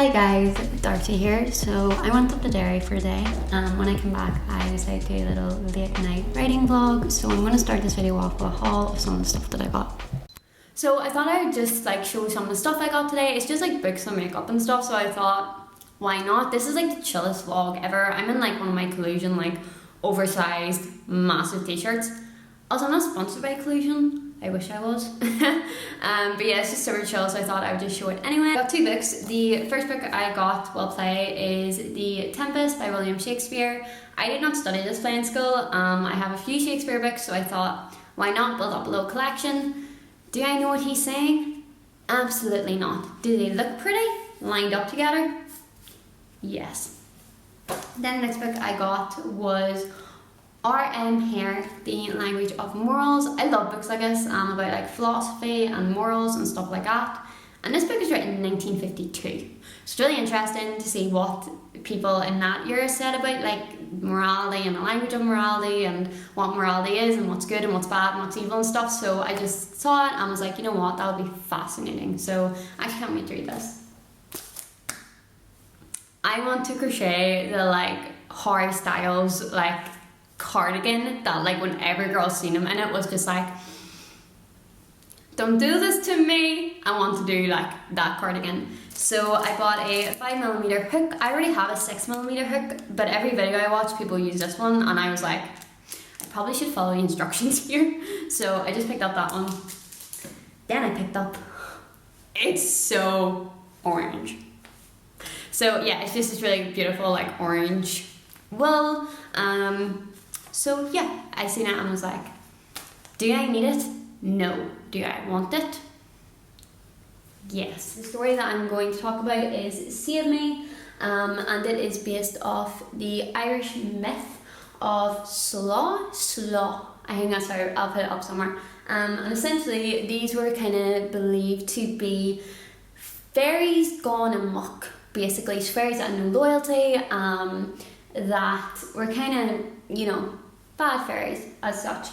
Hi guys, Darcy here. So I went up to Derry for a day and when I came back I decided to do a little late night writing vlog. So I'm going to start this video off with a haul of some of the stuff that I got. So I thought I would just like show some of the stuff I got today. It's just like books and makeup and stuff, so I thought why not? This is like the chillest vlog ever. I'm in like one of my Collusion like oversized massive t-shirts. Also, I'm not sponsored by Collusion. I wish I was. But yeah, it's just super chill, so I thought I would just show it anyway. I got two books. The first book I got while play is The Tempest by William Shakespeare. I did not study this play in school. I have a few Shakespeare books, so I thought, why not build up a little collection? Do I know what he's saying? Absolutely not. Do they look pretty? Lined up together? Yes. Then the next book I got was R.M. Hare, The Language of Morals. I love books like this, about like philosophy and morals and stuff like that. And this book is written in 1952. It's really interesting to see what people in that era said about like morality and the language of morality and what morality is and what's good and what's bad and what's evil and stuff. So I just saw it and was like, you know what, that would be fascinating. So I can't wait to read this. I want to crochet the like Harry Styles like cardigan that like when every girl's seen him, and it was just like, don't do this to me. I want to do like that cardigan. So I bought a 5mm hook. I already have a 6mm hook, but every video I watch people use this one and I was like, I probably should follow the instructions here. So I just picked up that one. Then I picked up, it's so orange. So yeah, it's just this really beautiful like orange wool. So yeah, I seen it and was like, do I need it? No. Do I want it? Yes. The story that I'm going to talk about is Save Me, and it is based off the Irish myth of Slaw. I think that's how I'll put it up somewhere. And essentially these were kind of believed to be fairies gone amok. Basically, fairies that had no loyalty, that were kind of, you know, bad fairies as such.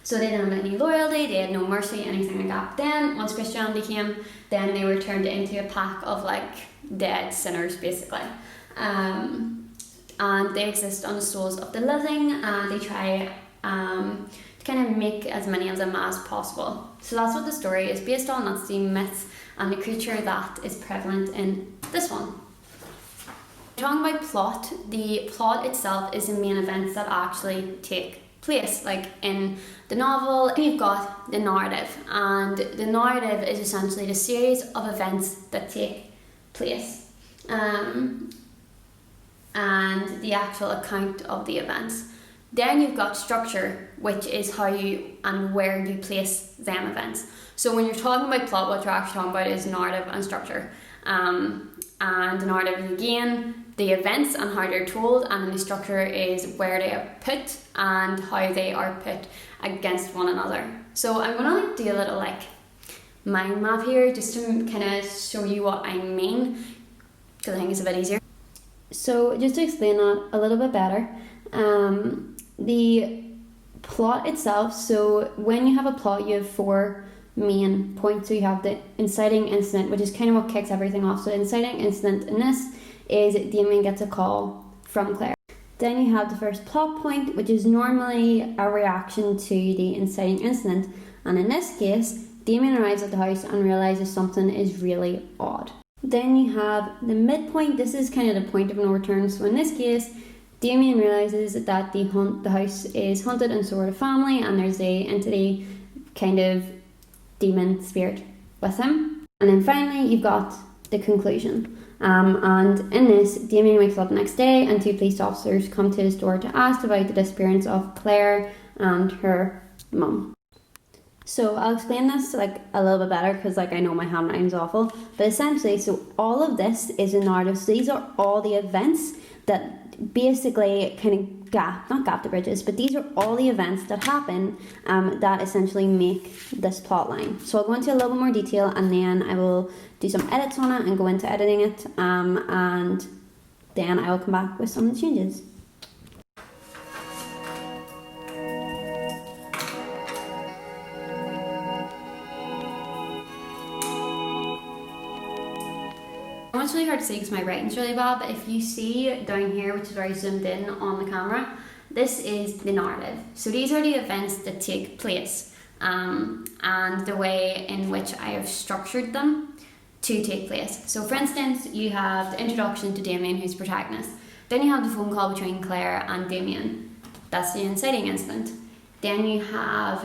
So they didn't have any loyalty, they had no mercy, anything like that. Then, once Christianity came, then they were turned into a pack of like dead sinners, basically. And they exist on the souls of the living, and they try to kind of make as many of them as possible. So that's what the story is based on, that's the myth and the creature that is prevalent in this one. Talking about plot, the plot itself is the main events that actually take place. Like in the novel, you've got the narrative, and the narrative is essentially the series of events that take place, and the actual account of the events. Then you've got structure, which is how you and where you place them events. So when you're talking about plot, what you're actually talking about is narrative and structure. And the narrative is again the events and how they're told, and the structure is where they are put and how they are put against one another. So I'm gonna like do a little like mind map here just to kind of show you what I mean, because I think it's a bit easier. So just to explain that a little bit better, the plot itself, so when you have a plot you have four main points. So you have the inciting incident, which is kind of what kicks everything off. So the inciting incident in this is Damien gets a call from Claire. Then you have the first plot point, which is normally a reaction to the inciting incident, and in this case Damien arrives at the house and realizes something is really odd. Then you have the midpoint. This is kind of the point of no return. So in this case Damien realizes that the house is haunted and so are the family, and there's a entity, kind of demon spirit with him. And then finally you've got the conclusion, and in this Damien wakes up the next day and two police officers come to his door to ask about the disappearance of Claire and her mum. So I'll explain this like a little bit better because like I know my handwriting's awful, but essentially, so all of this is a narrative. So these are all the events that basically kind of not gap the bridges, but these are all the events that happen that essentially make this plot line. So I'll go into a little bit more detail and then I will do some edits on it and go into editing it, and then I will come back with some of the changes. I know it's really hard to see because my writing's really bad, but if you see down here, which is very zoomed in on the camera, this is the narrative. So these are the events that take place, and the way in which I have structured them to take place. So for instance, you have the introduction to Damien, who's the protagonist. Then you have the phone call between Claire and Damien. That's the inciting incident. Then you have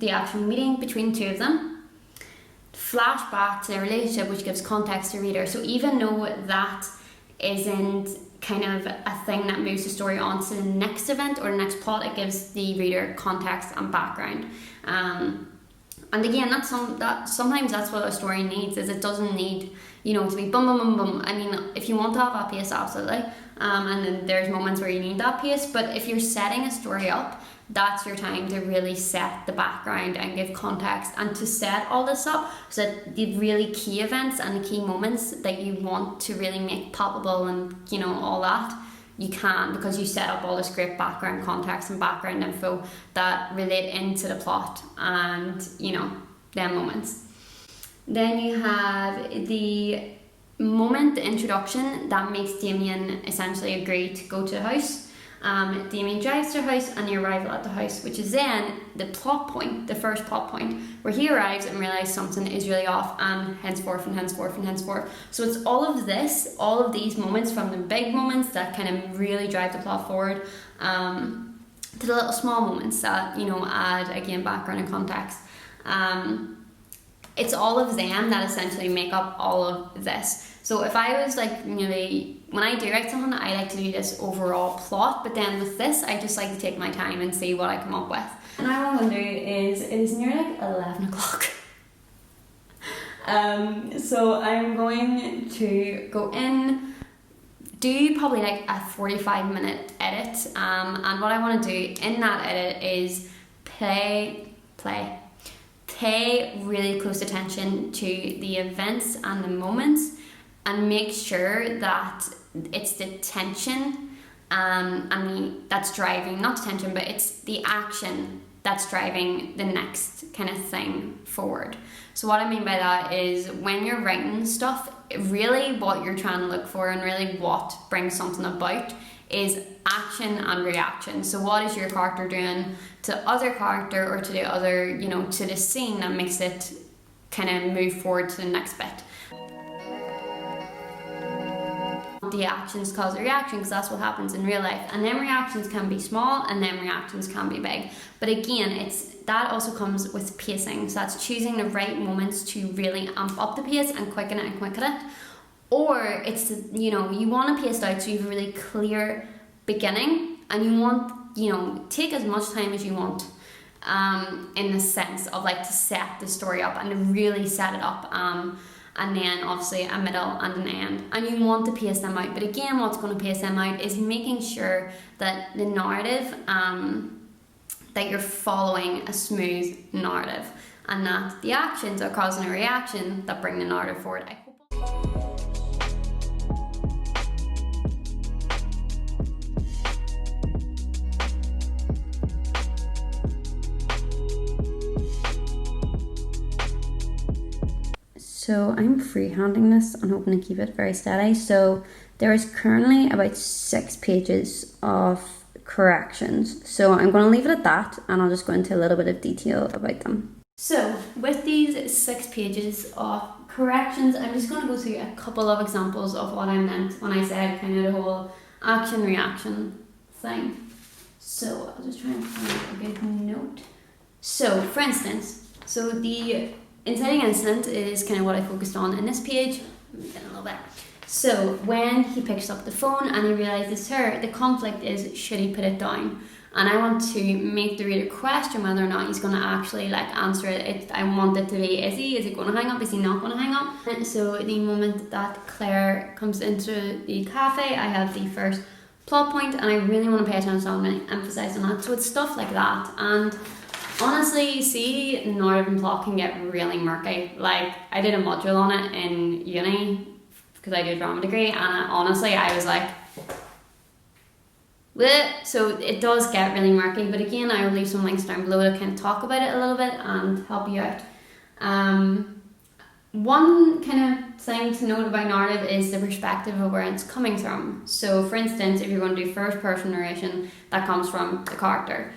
the actual meeting between the two of them. Flashback to their relationship, which gives context to the reader. So even though that isn't kind of a thing that moves the story on to the next event or the next plot, it gives the reader context and background. And again, sometimes that's what a story needs. Is it doesn't need, you know, to be bum bum bum bum. I mean, if you want to have that pace, absolutely. And then there's moments where you need that pace. But if you're setting a story up, that's your time to really set the background and give context and to set all this up so that the really key events and the key moments that you want to really make palpable and, you know, all that, you can, because you set up all this great background context and background info that relate into the plot and, you know, their moments. Then you have the moment, the introduction, that makes Damien essentially agree to go to the house. Damien drives to the house and the arrival at the house, which is then the plot point, the first plot point, where he arrives and realises something is really off, and henceforth and henceforth and henceforth. So it's all of this, all of these moments, from the big moments that kind of really drive the plot forward, to the little small moments that, you know, add again background and context. It's all of them that essentially make up all of this. So if I was like, maybe when I do write something, I like to do this overall plot, but then with this, I just like to take my time and see what I come up with. And now what I'm going to do is, it is near like 11 o'clock. So I'm going to go in, do probably like a 45-minute edit, and what I want to do in that edit is pay really close attention to the events and the moments, and make sure that it's the tension that's driving, not the tension, but it's the action that's driving the next kind of thing forward. So what I mean by that is, when you're writing stuff, really what you're trying to look for and really what brings something about is action and reaction. So what is your character doing to other character or to the other, you know, to the scene that makes it kind of move forward to the next bit. The actions cause a reaction, because that's what happens in real life, and then reactions can be small and then reactions can be big. But again, that also comes with pacing. So that's choosing the right moments to really amp up the pace and quicken it. Or it's, you know, you want to pace out so you have a really clear beginning, and you want, you know, take as much time as you want, in the sense of like to set the story up and to really set it up, and then obviously a middle and an end, and you want to pace them out. But again, what's going to pace them out is making sure that the narrative, that you're following a smooth narrative, and that the actions are causing a reaction that bring the narrative forward. I hope. So I'm freehanding this and hoping to keep it very steady. So there is currently about 6 pages of corrections. So I'm going to leave it at that, and I'll just go into a little bit of detail about them. So with these 6 pages of corrections, I'm just going to go through a couple of examples of what I meant when I said kind of the whole action-reaction thing. So I'll just try and find a good note. So for instance, so the inciting incident is kind of what I focused on in this page. Let me get a little bit. So when he picks up the phone and he realizes it's her, the conflict is, should he put it down? And I want to make the reader question whether or not he's going to actually like answer it. I want it to be, is he going to hang up? Is he not going to hang up? And so the moment that Claire comes into the cafe, I have the first plot point, and I really want to pay attention and emphasize on that. So it's stuff like that. And honestly, see, narrative and plot can get really murky. Like, I did a module on it in uni because I did a drama degree, and honestly, I was like, bleh. So it does get really murky. But again, I will leave some links down below to kind of talk about it a little bit and help you out. one kind of thing to note about narrative is the perspective of where it's coming from. So for instance, if you're going to do first person narration, that comes from the character.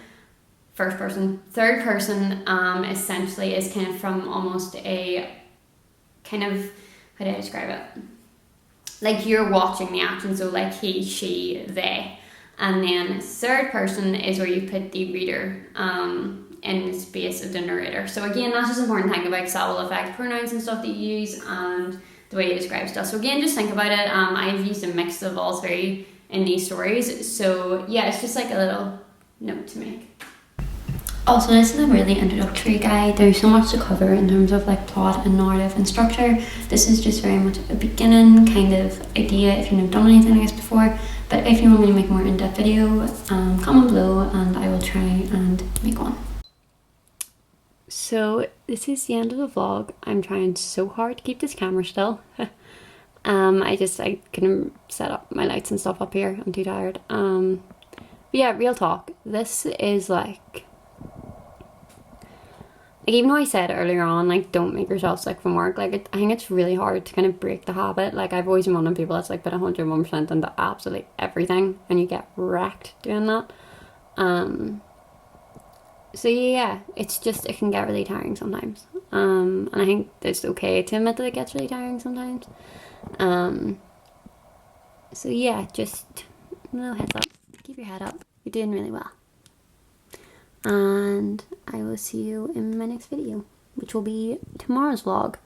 First person. Third person essentially is kind of from almost a kind of, how do I describe it? Like you're watching the action, so like he, she, they. And then third person is where you put the reader in the space of the narrator. So again, that's just an important thing about because that will affect pronouns and stuff that you use and the way you describe stuff. So again, just think about it. I've used a mix of all three in these stories. So yeah, it's just like a little note to make. Also, this is a really introductory guide. There's so much to cover in terms of like plot and narrative and structure. This is just very much a beginning kind of idea if you've never done anything like this before. But if you want me to make a more in-depth video, comment below and I will try and make one. So this is the end of the vlog. I'm trying so hard to keep this camera still. I couldn't set up my lights and stuff up here. I'm too tired. But yeah, real talk. This is like even though I said earlier on, like, don't make yourself sick from work, like, I think it's really hard to kind of break the habit. Like, I've always been one of people that's, like, put 101% into absolutely everything, and you get wrecked doing that. So, yeah, it's just, it can get really tiring sometimes. And I think it's okay to admit that it gets really tiring sometimes. So, yeah, just a little heads up. Keep your head up. You're doing really well. And I will see you in my next video, which will be tomorrow's vlog.